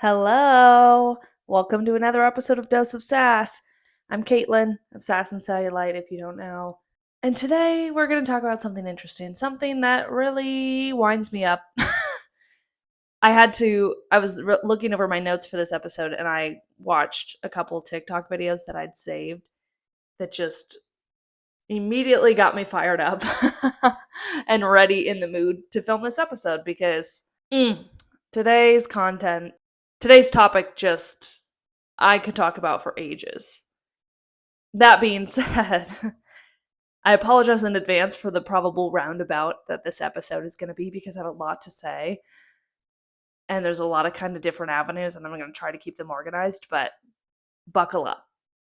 Hello! Welcome to another episode of Dose of Sass. I'm Caitlin of Sass and Cellulite, if you don't know. And today we're going to talk about something interesting, something that really winds me up. I was looking over my notes for this episode and I watched a couple TikTok videos that I'd saved that just immediately got me fired up and ready in the mood to film this episode because today's content, today's topic just I could talk about for ages. That being said, I apologize in advance for the probable roundabout that this episode is going to be because I have a lot to say. And there's a lot of kind of different avenues, and I'm going to try to keep them organized, but buckle up.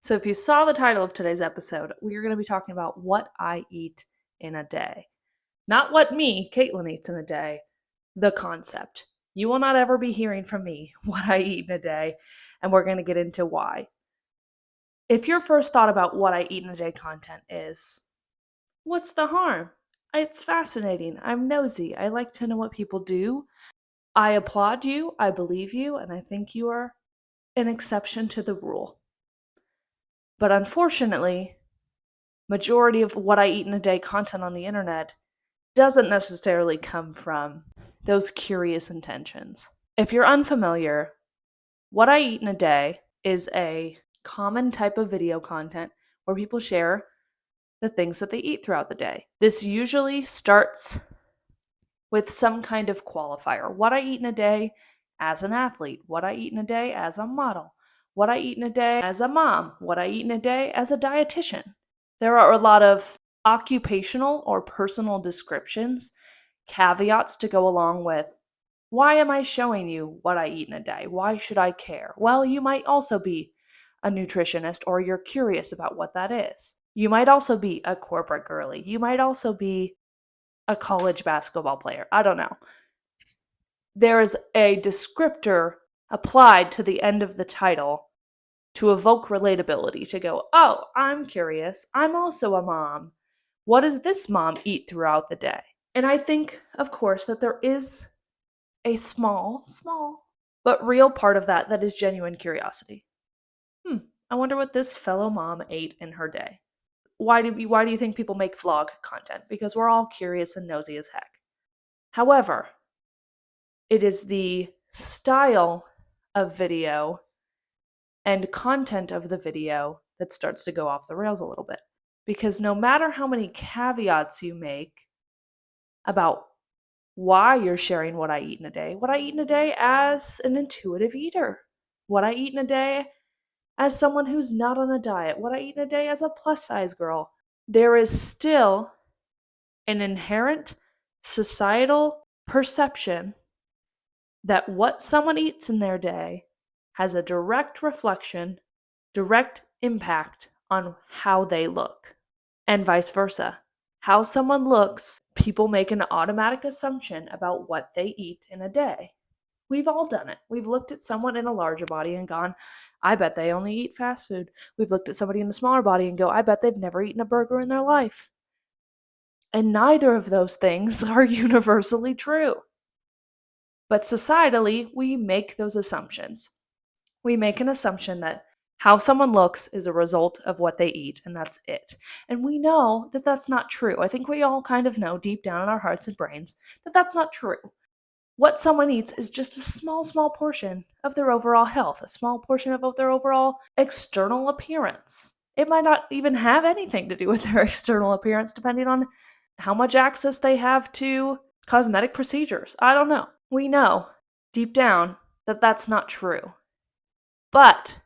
So, if you saw the title of today's episode, we are going to be talking about what I eat in a day. Not what me, Caitlin, eats in a day, the concept. You will not ever be hearing from me what I eat in a day, and we're going to get into why. If your first thought about what I eat in a day content is, what's the harm? It's fascinating. I'm nosy. I like to know what people do. I applaud you. I believe you. And I think you are an exception to the rule. But unfortunately, majority of what I eat in a day content on the internet doesn't necessarily come from those curious intentions. If you're unfamiliar, what I eat in a day is a common type of video content where people share the things that they eat throughout the day. This usually starts with some kind of qualifier. What I eat in a day as an athlete, what I eat in a day as a model, what I eat in a day as a mom, what I eat in a day as a dietitian. There are a lot of occupational or personal descriptions, caveats to go along with why am I showing you what I eat in a day? Why should I care? Well, you might also be a nutritionist or you're curious about what that is. You might also be a corporate girly. You might also be a college basketball player. I don't know. There is a descriptor applied to the end of the title to evoke relatability, to go, oh, I'm curious. I'm also a mom. What does this mom eat throughout the day? And I think, of course, that there is a small, but real part of that is genuine curiosity. I wonder what this fellow mom ate in her day. Why do you think people make vlog content? Because we're all curious and nosy as heck. However, it is the style of video and content of the video that starts to go off the rails a little bit. Because no matter how many caveats you make about why you're sharing what I eat in a day as an intuitive eater, what I eat in a day as someone who's not on a diet, what I eat in a day as a plus size girl, there is still an inherent societal perception that what someone eats in their day has a direct reflection, direct impact on how they look, and vice versa. How someone looks, people make an automatic assumption about what they eat in a day. We've all done it. We've looked at someone in a larger body and gone, I bet they only eat fast food. We've looked at somebody in a smaller body and go, I bet they've never eaten a burger in their life. And neither of those things are universally true. But societally, we make those assumptions. We make an assumption that how someone looks is a result of what they eat, and that's it. And we know that that's not true. I think we all kind of know deep down in our hearts and brains that that's not true. What someone eats is just a small portion of their overall health, a small portion of their overall external appearance. It might not even have anything to do with their external appearance, depending on how much access they have to cosmetic procedures. I don't know. We know deep down that that's not true. But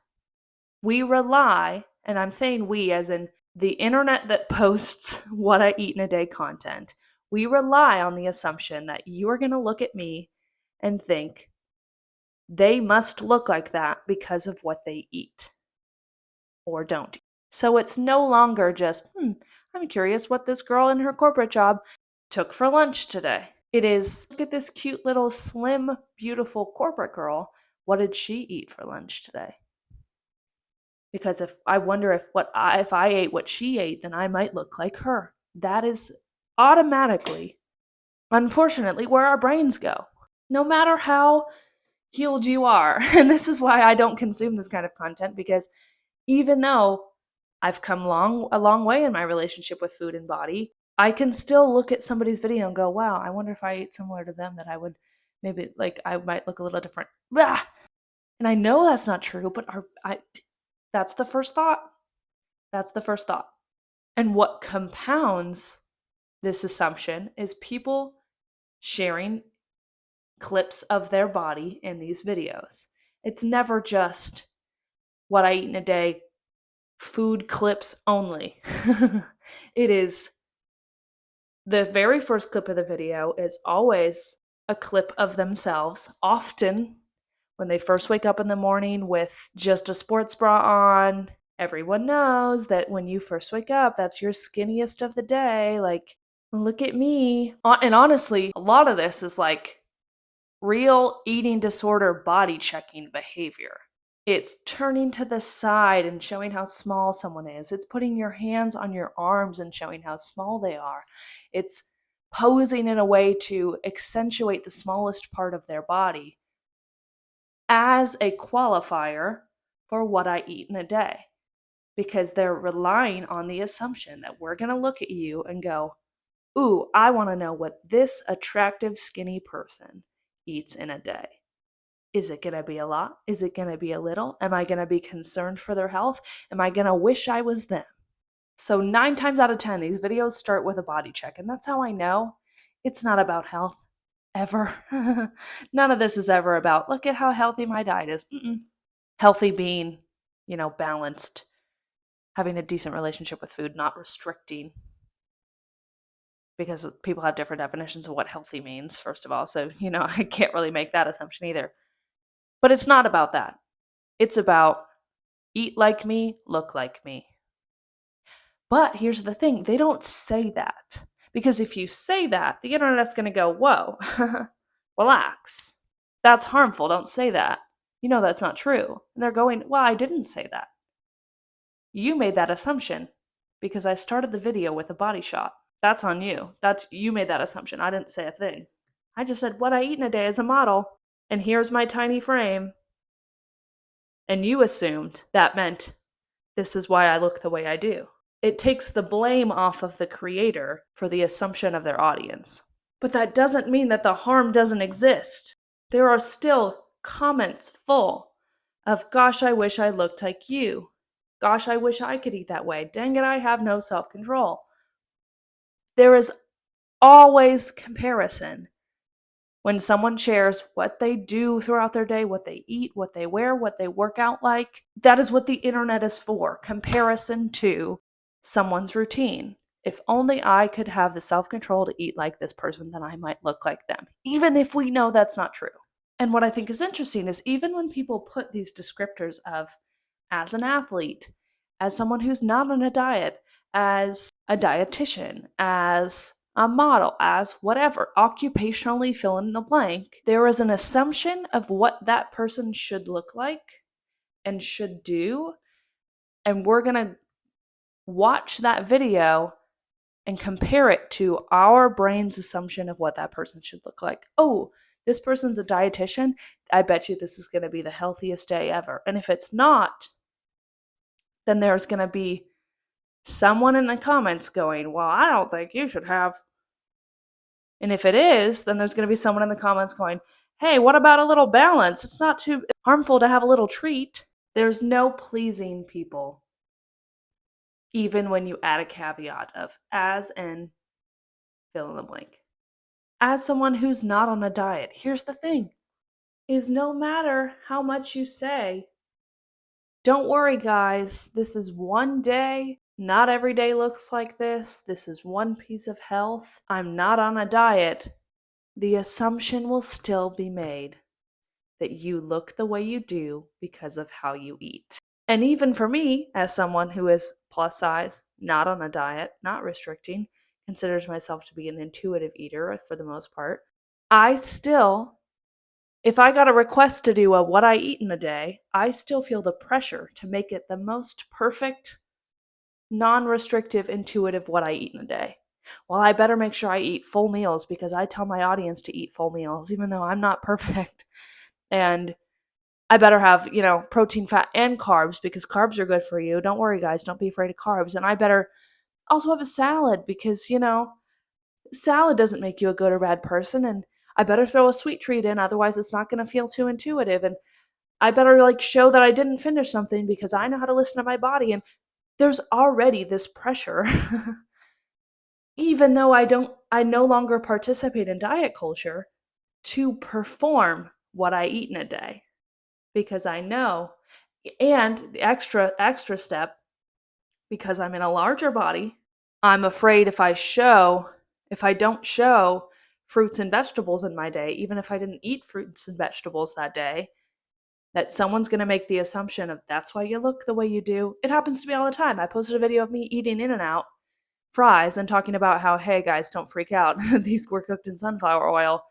we rely, and I'm saying we as in the internet that posts what I eat in a day content, we rely on the assumption that you are going to look at me and think they must look like that because of what they eat or don't. So it's no longer just, I'm curious what this girl in her corporate job took for lunch today. It is, look at this cute little slim, beautiful corporate girl. What did she eat for lunch today? Because if I ate what she ate, then I might look like her. That is automatically, unfortunately, where our brains go. No matter how healed you are. And this is why I don't consume this kind of content, because even though I've come a long way in my relationship with food and body, I can still look at somebody's video and go, wow, I wonder if I ate similar to them, that I would maybe, like, I might look a little different. Blah! And I know that's not true, but that's the first thought. That's the first thought. And what compounds this assumption is people sharing clips of their body in these videos. It's never just what I eat in a day, food clips only. It is the very first clip of the video is always a clip of themselves, often when they first wake up in the morning with just a sports bra on. Everyone knows that when you first wake up, that's your skinniest of the day. Like, look at me. And honestly, a lot of this is like real eating disorder body checking behavior. It's turning to the side and showing how small someone is. It's putting your hands on your arms and showing how small they are. It's posing in a way to accentuate the smallest part of their body as a qualifier for what I eat in a day, because they're relying on the assumption that we're going to look at you and go, ooh, I want to know what this attractive skinny person eats in a day. Is it going to be a lot? Is it going to be a little? Am I going to be concerned for their health? Am I going to wish I was them? So 9 times out of 10, these videos start with a body check. And that's how I know it's not about health. Ever. None of this is ever about, look at how healthy my diet is. Healthy being, balanced, having a decent relationship with food, not restricting, because people have different definitions of what healthy means, first of all. So, I can't really make that assumption either. But it's not about that. It's about eat like me, look like me. But here's the thing, they don't say that. Because if you say that, the internet's going to go, whoa, relax. That's harmful. Don't say that. That's not true. And they're going, well, I didn't say that. You made that assumption because I started the video with a body shot. That's on you. You made that assumption. I didn't say a thing. I just said what I eat in a day as a model, and here's my tiny frame. And you assumed that meant this is why I look the way I do. It takes the blame off of the creator for the assumption of their audience. But that doesn't mean that the harm doesn't exist. There are still comments full of, gosh, I wish I looked like you. Gosh, I wish I could eat that way. Dang it, I have no self-control. There is always comparison. When someone shares what they do throughout their day, what they eat, what they wear, what they work out like, that is what the internet is for. Comparison to someone's routine. If only I could have the self-control to eat like this person, then I might look like them, even if we know that's not true. And what I think is interesting is even when people put these descriptors of, as an athlete, as someone who's not on a diet, as a dietitian, as a model, as whatever, occupationally fill in the blank, there is an assumption of what that person should look like and should do. And we're going to watch that video and compare it to our brain's assumption of what that person should look like. Oh, this person's a dietitian. I bet you this is going to be the healthiest day ever. And if it's not, then there's going to be someone in the comments going, well, I don't think you should have. And if it is, then there's going to be someone in the comments going, hey, what about a little balance? It's not too harmful to have a little treat. There's no pleasing people, even when you add a caveat of as in fill in the blank. As someone who's not on a diet, here's the thing, is no matter how much you say, don't worry, guys, this is one day. Not every day looks like this. This is one piece of health. I'm not on a diet. The assumption will still be made that you look the way you do because of how you eat. And even for me, as someone who is plus size, not on a diet, not restricting, considers myself to be an intuitive eater for the most part, I still, if I got a request to do a what I eat in a day, I still feel the pressure to make it the most perfect, non-restrictive, intuitive what I eat in a day. Well, I better make sure I eat full meals because I tell my audience to eat full meals, even though I'm not perfect. And I better have, protein, fat, and carbs because carbs are good for you. Don't worry, guys. Don't be afraid of carbs. And I better also have a salad because, salad doesn't make you a good or bad person. And I better throw a sweet treat in. Otherwise, it's not going to feel too intuitive. And I better show that I didn't finish something because I know how to listen to my body. And there's already this pressure. Even though I no longer participate in diet culture to perform what I eat in a day because I know. And the extra step, because I'm in a larger body, I'm afraid if I don't show fruits and vegetables in my day, even if I didn't eat fruits and vegetables that day, that someone's going to make the assumption of that's why you look the way you do. It happens to me all the time. I posted a video of me eating In-N-Out fries and talking about how, hey guys, don't freak out. These were cooked in sunflower oil.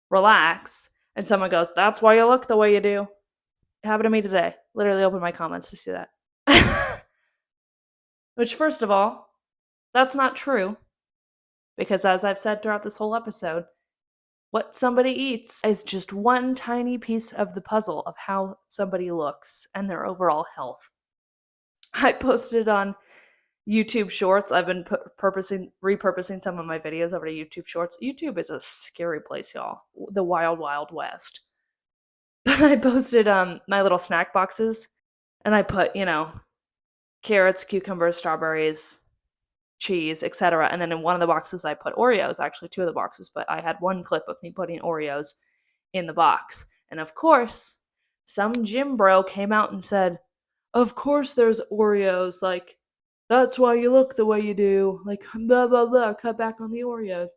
Relax. And someone goes, that's why you look the way you do. It happened to me today. Literally opened my comments to see that. Which, first of all, that's not true. Because as I've said throughout this whole episode, what somebody eats is just one tiny piece of the puzzle of how somebody looks and their overall health. I posted on YouTube Shorts. I've been repurposing some of my videos over to YouTube Shorts. YouTube is a scary place, y'all. The wild, wild west. But I posted my little snack boxes, and I put, carrots, cucumbers, strawberries, cheese, etc. And then in one of the boxes I put Oreos, actually two of the boxes, but I had one clip of me putting Oreos in the box. And of course, some gym bro came out and said, of course there's Oreos, that's why you look the way you do, blah blah blah, cut back on the Oreos.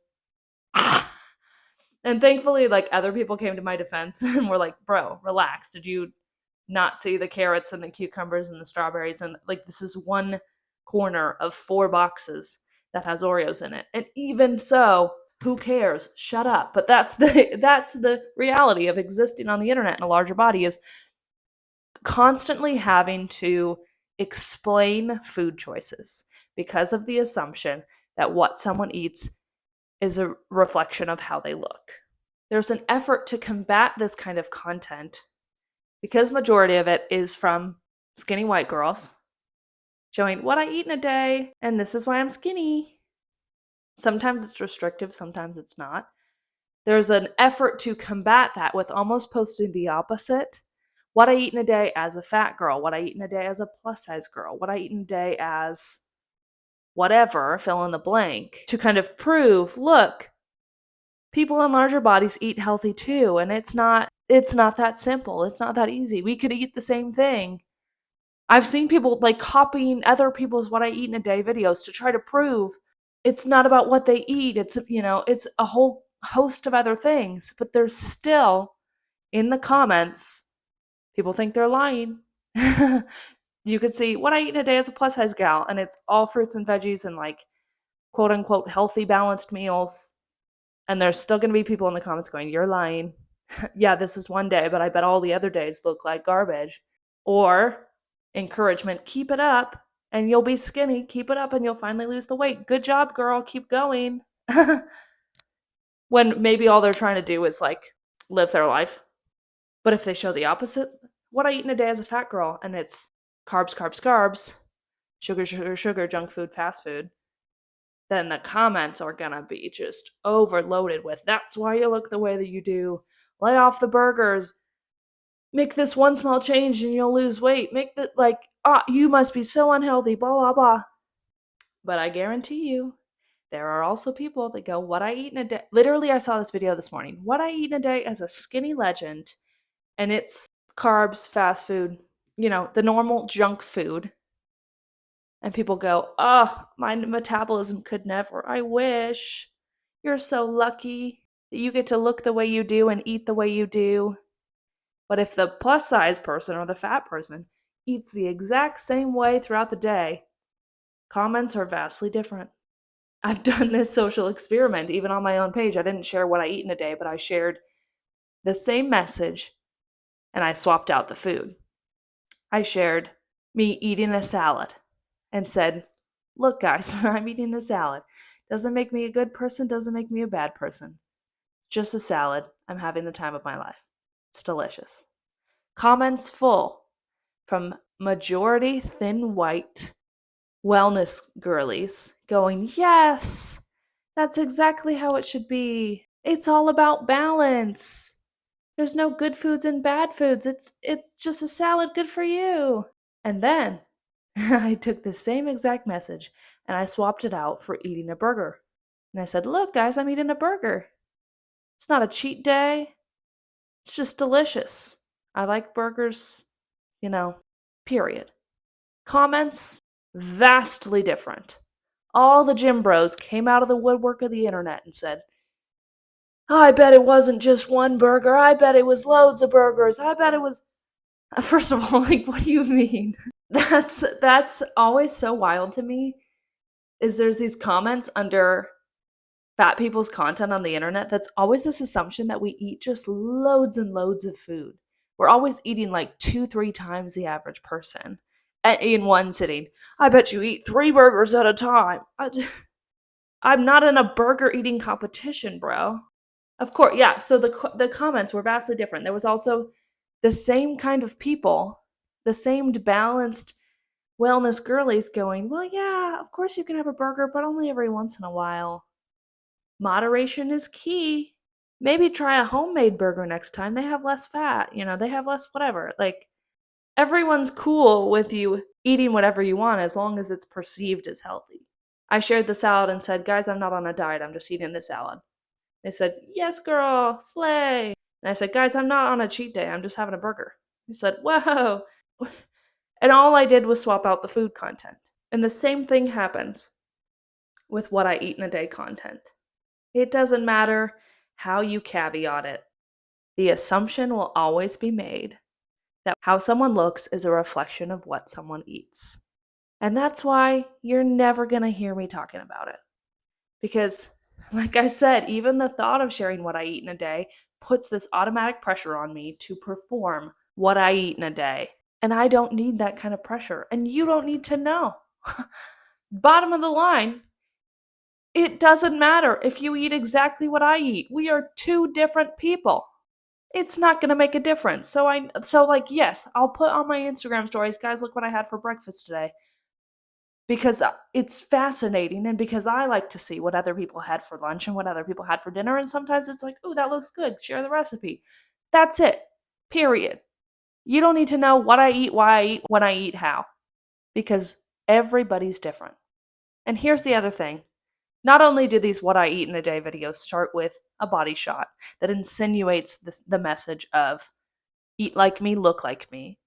And thankfully, other people came to my defense and were like, bro, relax, did you not see the carrots and the cucumbers and the strawberries? And this is one corner of 4 boxes that has Oreos in it. And even so, who cares? Shut up. But that's the reality of existing on the internet in a larger body, is constantly having to explain food choices because of the assumption that what someone eats is a reflection of how they look. There's an effort to combat this kind of content because majority of it is from skinny white girls showing what I eat in a day, and this is why I'm skinny. Sometimes it's restrictive, sometimes it's not. There's an effort to combat that with almost posting the opposite. What I eat in a day as a fat girl, what I eat in a day as a plus size girl, what I eat in a day as whatever, fill in the blank, to kind of prove, look, people in larger bodies eat healthy too, and it's not that simple. It's not that easy. We could eat the same thing. I've seen people copying other people's what I eat in a day videos to try to prove it's not about what they eat. It's it's a whole host of other things, but there's still in the comments people think they're lying. You could see what I eat in a day as a plus size gal, and it's all fruits and veggies and quote unquote healthy balanced meals. And there's still going to be people in the comments going, you're lying. Yeah, this is one day, but I bet all the other days look like garbage. Or encouragement, keep it up and you'll be skinny. Keep it up and you'll finally lose the weight. Good job, girl. Keep going. When maybe all they're trying to do is live their life. But if they show the opposite, what I eat in a day as a fat girl, and it's carbs, carbs, carbs, sugar, sugar, sugar, junk food, fast food, then the comments are gonna be just overloaded with, that's why you look the way that you do. Lay off the burgers. Make this one small change and you'll lose weight. Make the you must be so unhealthy, blah blah blah. But I guarantee you, there are also people that go, what I eat in a day. Literally, I saw this video this morning. What I eat in a day as a skinny legend, and it's carbs, fast food, the normal junk food. And people go, oh, my metabolism could never. I wish. You're so lucky that you get to look the way you do and eat the way you do. But if the plus size person or the fat person eats the exact same way throughout the day, comments are vastly different. I've done this social experiment even on my own page. I didn't share what I eat in a day, but I shared the same message and I swapped out the food. I shared me eating a salad and said, look guys, I'm eating a salad. Doesn't make me a good person, doesn't make me a bad person. Just a salad. I'm having the time of my life. It's delicious. Comments full from majority thin white wellness girlies going, yes, that's exactly how it should be. It's all about balance. There's no good foods and bad foods. It's just a salad good for you. And then I took the same exact message and I swapped it out for eating a burger. And I said, look, guys, I'm eating a burger. It's not a cheat day. It's just delicious. I like burgers, period. Comments, vastly different. All the gym bros came out of the woodwork of the internet and said, I bet it wasn't just one burger. I bet it was loads of burgers. I bet it was. First of all, like, what do you mean? That's always so wild to me. Is there's these comments under fat people's content on the internet that's always this assumption that we eat just loads and loads of food. We're always eating like 2-3 times the average person in one sitting. I bet you eat 3 burgers at a time. I'm not in a burger eating competition, bro. Of course, yeah. So the comments were vastly different. There was also the same kind of people, the same balanced wellness girlies going, well, yeah, of course you can have a burger, but only every once in a while. Moderation is key. Maybe try a homemade burger next time. They have less fat, they have less whatever. Like, everyone's cool with you eating whatever you want as long as it's perceived as healthy. I shared the salad and said, guys, I'm not on a diet. I'm just eating this salad. They said, yes, girl, slay. And I said, guys, I'm not on a cheat day. I'm just having a burger. He said, whoa. And all I did was swap out the food content. And the same thing happens with what I eat in a day content. It doesn't matter how you caveat it. The assumption will always be made that how someone looks is a reflection of what someone eats. And that's why you're never going to hear me talking about it. Because, like I said, even the thought of sharing what I eat in a day puts this automatic pressure on me to perform what I eat in a day. And I don't need that kind of pressure. And you don't need to know. Bottom of the line, it doesn't matter if you eat exactly what I eat. We are 2 different people. It's not going to make a difference. Yes, I'll put on my Instagram stories, guys, look what I had for breakfast today. Because it's fascinating and because I like to see what other people had for lunch and what other people had for dinner. And sometimes it's like, oh, that looks good. Share the recipe. That's it. Period. You don't need to know what I eat, why I eat, when I eat, how. Because everybody's different. And here's the other thing. Not only do these what I eat in a day videos start with a body shot that insinuates the message of eat like me, look like me,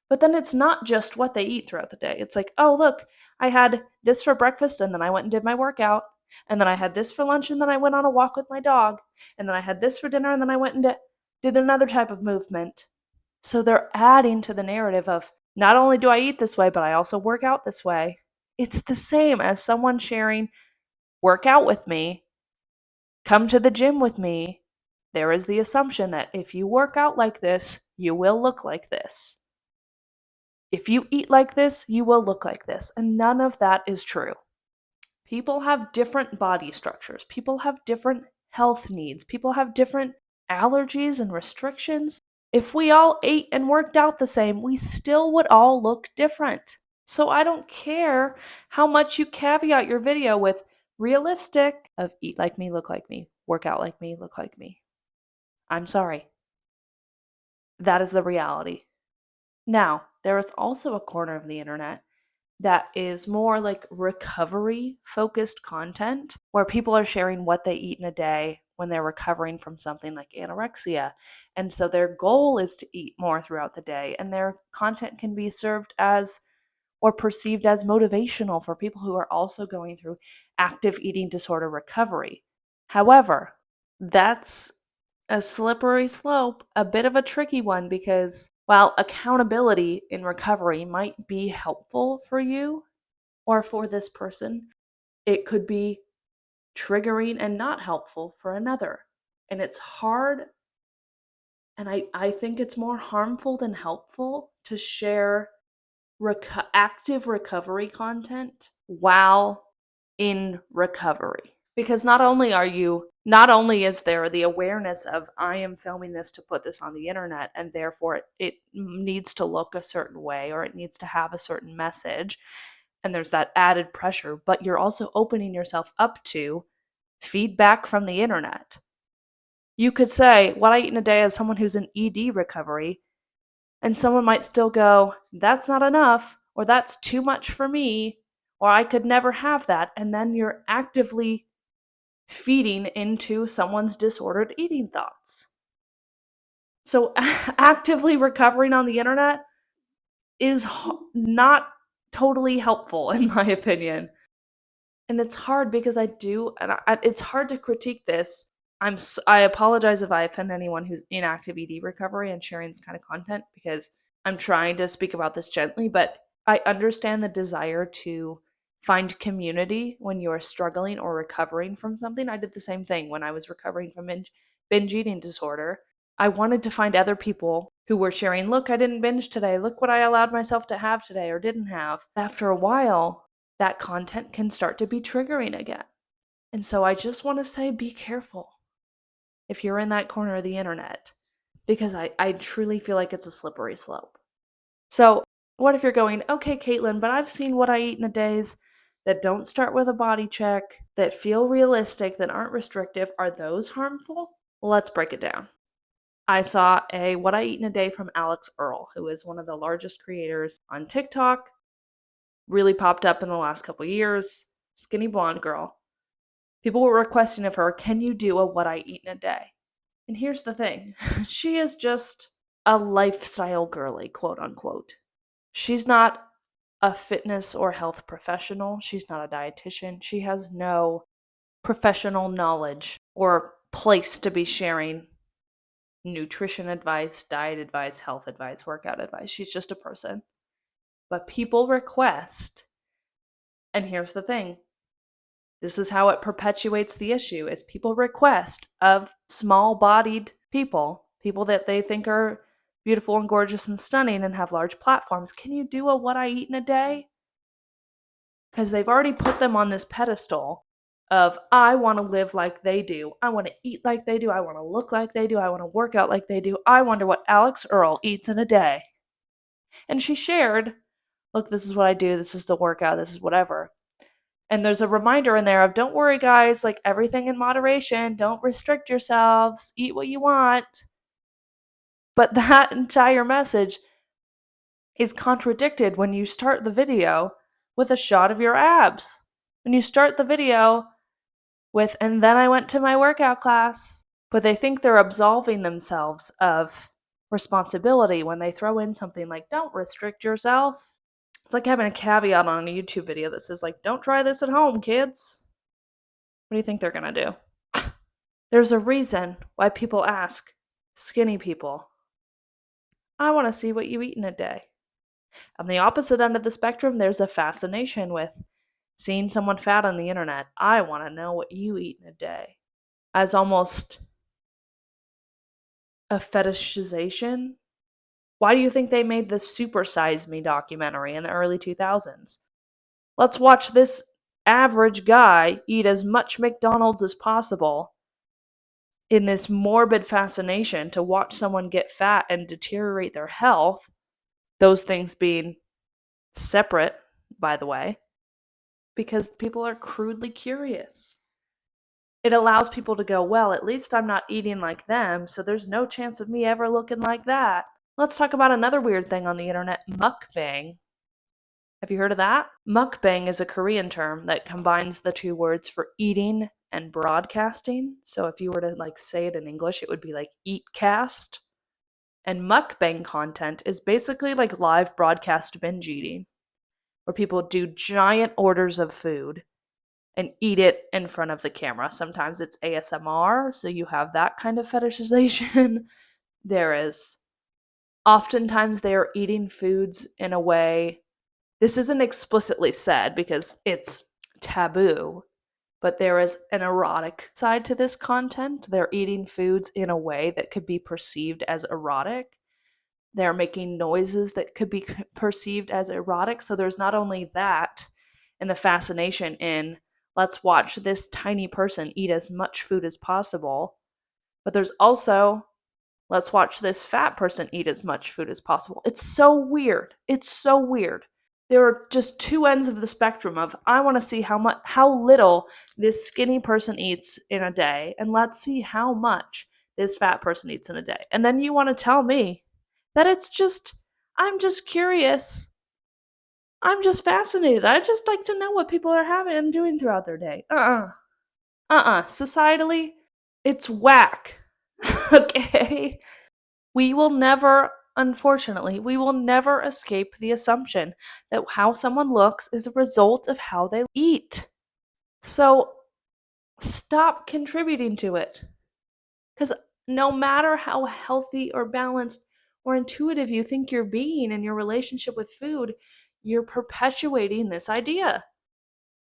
but then it's not just what they eat throughout the day. It's like, oh, look, I had this for breakfast and then I went and did my workout. And then I had this for lunch and then I went on a walk with my dog. And then I had this for dinner and then I went and did another type of movement. So they're adding to the narrative of not only do I eat this way, but I also work out this way. It's the same as someone sharing, work out with me, come to the gym with me. There is the assumption that if you work out like this, you will look like this. If you eat like this, you will look like this. And none of that is true. People have different body structures. People have different health needs. People have different allergies and restrictions. If we all ate and worked out the same, we still would all look different. So I don't care how much you caveat your video with realistic of eat like me, look like me, work out like me, look like me. I'm sorry. That is the reality. Now, there is also a corner of the internet that is more like recovery focused content where people are sharing what they eat in a day when they're recovering from something like anorexia. And so their goal is to eat more throughout the day, and their content can be served as or perceived as motivational for people who are also going through active eating disorder recovery. However, that's a slippery slope, a bit of a tricky one, because while accountability in recovery might be helpful for you or for this person, it could be triggering and not helpful for another. And it's hard, and I think it's more harmful than helpful to share active recovery content while in recovery. Because not only are you Not only is there the awareness of I am filming this to put this on the internet and therefore it needs to look a certain way or it needs to have a certain message, and there's that added pressure, but you're also opening yourself up to feedback from the internet. You could say, what I eat in a day as someone who's in ED recovery, and someone might still go, that's not enough, or that's too much for me, or I could never have that. And then you're actively feeding into someone's disordered eating thoughts. So actively recovering on the internet is not totally helpful, in my opinion. And it's hard because it's hard to critique this. I apologize if I offend anyone who's in active ED recovery and sharing this kind of content, because I'm trying to speak about this gently, but I understand the desire to find community when you're struggling or recovering from something. I did the same thing when I was recovering from binge eating disorder. I wanted to find other people who were sharing, look, I didn't binge today. Look what I allowed myself to have today or didn't have. After a while, that content can start to be triggering again. And so I just want to say, be careful if you're in that corner of the internet, because I truly feel like it's a slippery slope. So what if you're going, okay, Caitlin, but I've seen what I eat in a days that don't start with a body check, that feel realistic, that aren't restrictive. Are those harmful? Well, let's break it down. I saw a what I eat in a day from Alex Earl, who is one of the largest creators on TikTok, really popped up in the last couple years, skinny blonde girl. People were requesting of her, can you do a what I eat in a day? And here's the thing. She is just a lifestyle girly, quote unquote. She's not a fitness or health professional. She's not a dietitian. She has no professional knowledge or place to be sharing nutrition advice, diet advice, health advice, workout advice. She's just a person. But people request, and here's the thing. This is how it perpetuates the issue, is people request of small-bodied people that they think are beautiful and gorgeous and stunning and have large platforms. Can you do a what I eat in a day? Because they've already put them on this pedestal of, I want to live like they do. I want to eat like they do. I want to look like they do. I want to work out like they do. I wonder what Alex Earl eats in a day. And she shared, look, this is what I do. This is the workout. This is whatever. And there's a reminder in there of, don't worry, guys, like everything in moderation. Don't restrict yourselves. Eat what you want. But that entire message is contradicted when you start the video with a shot of your abs. When you start the video with, and then I went to my workout class. But they think they're absolving themselves of responsibility when they throw in something like, don't restrict yourself. It's like having a caveat on a YouTube video that says, like, don't try this at home, kids. What do you think they're going to do? There's a reason why people ask skinny people, I want to see what you eat in a day. On the opposite end of the spectrum, there's a fascination with seeing someone fat on the internet. I want to know what you eat in a day. As almost a fetishization. Why do you think they made the Super Size Me documentary in the early 2000s? Let's watch this average guy eat as much McDonald's as possible in this morbid fascination to watch someone get fat and deteriorate their health, those things being separate, by the way, because people are crudely curious. It allows people to go, well, at least I'm not eating like them, so there's no chance of me ever looking like that. Let's talk about another weird thing on the internet, mukbang. Have you heard of that? Mukbang is a Korean term that combines the two words for eating and broadcasting. So if you were to say it in English, it would be like eatcast. And mukbang content is basically like live broadcast binge eating, where people do giant orders of food and eat it in front of the camera. Sometimes it's ASMR, so you have that kind of fetishization. Oftentimes they are eating foods in a way, this isn't explicitly said because it's taboo, but there is an erotic side to this content. They're eating foods in a way that could be perceived as erotic. They're making noises that could be perceived as erotic. So there's not only that and the fascination in let's watch this tiny person eat as much food as possible. But there's also, let's watch this fat person eat as much food as possible. It's so weird. It's so weird. There are just two ends of the spectrum of I want to see how little this skinny person eats in a day, and let's see how much this fat person eats in a day. And then you want to tell me that I'm just curious. I'm just fascinated. I just like to know what people are having and doing throughout their day. Societally, it's whack. Okay? Unfortunately, we will never escape the assumption that how someone looks is a result of how they eat. So stop contributing to it. Because no matter how healthy or balanced or intuitive you think you're being in your relationship with food, you're perpetuating this idea.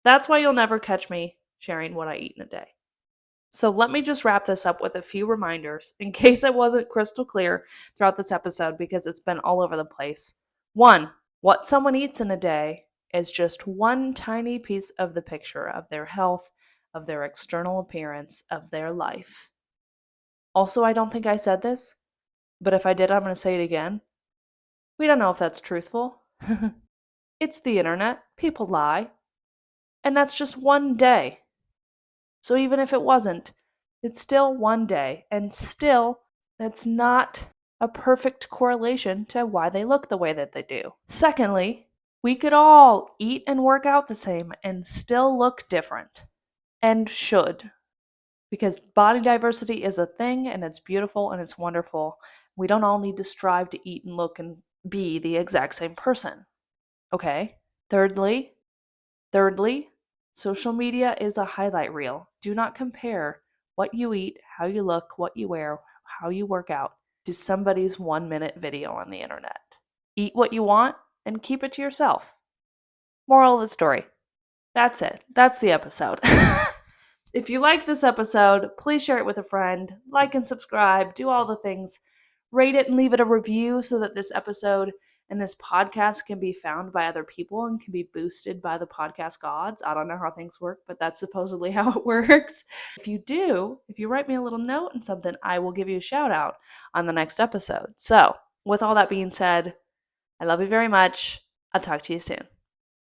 That's why you'll never catch me sharing what I eat in a day. So let me just wrap this up with a few reminders in case I wasn't crystal clear throughout this episode because it's been all over the place. 1, what someone eats in a day is just one tiny piece of the picture of their health, of their external appearance, of their life. Also, I don't think I said this, but if I did, I'm going to say it again. We don't know if that's truthful. It's the internet. People lie. And that's just one day. So even if it wasn't, it's still one day. And still, that's not a perfect correlation to why they look the way that they do. Secondly, we could all eat and work out the same and still look different. And should. Because body diversity is a thing and it's beautiful and it's wonderful. We don't all need to strive to eat and look and be the exact same person. Okay? Thirdly, social media is a highlight reel. Do not compare what you eat, how you look, what you wear, how you work out to somebody's 1-minute video on the internet. Eat what you want and keep it to yourself. Moral of the story. That's it. That's the episode. If you like this episode, please share it with a friend, like and subscribe, do all the things. Rate it and leave it a review so that this episode and this podcast can be found by other people and can be boosted by the podcast gods. I don't know how things work, but that's supposedly how it works. If you write me a little note and something, I will give you a shout out on the next episode. So, with all that being said, I love you very much. I'll talk to you soon.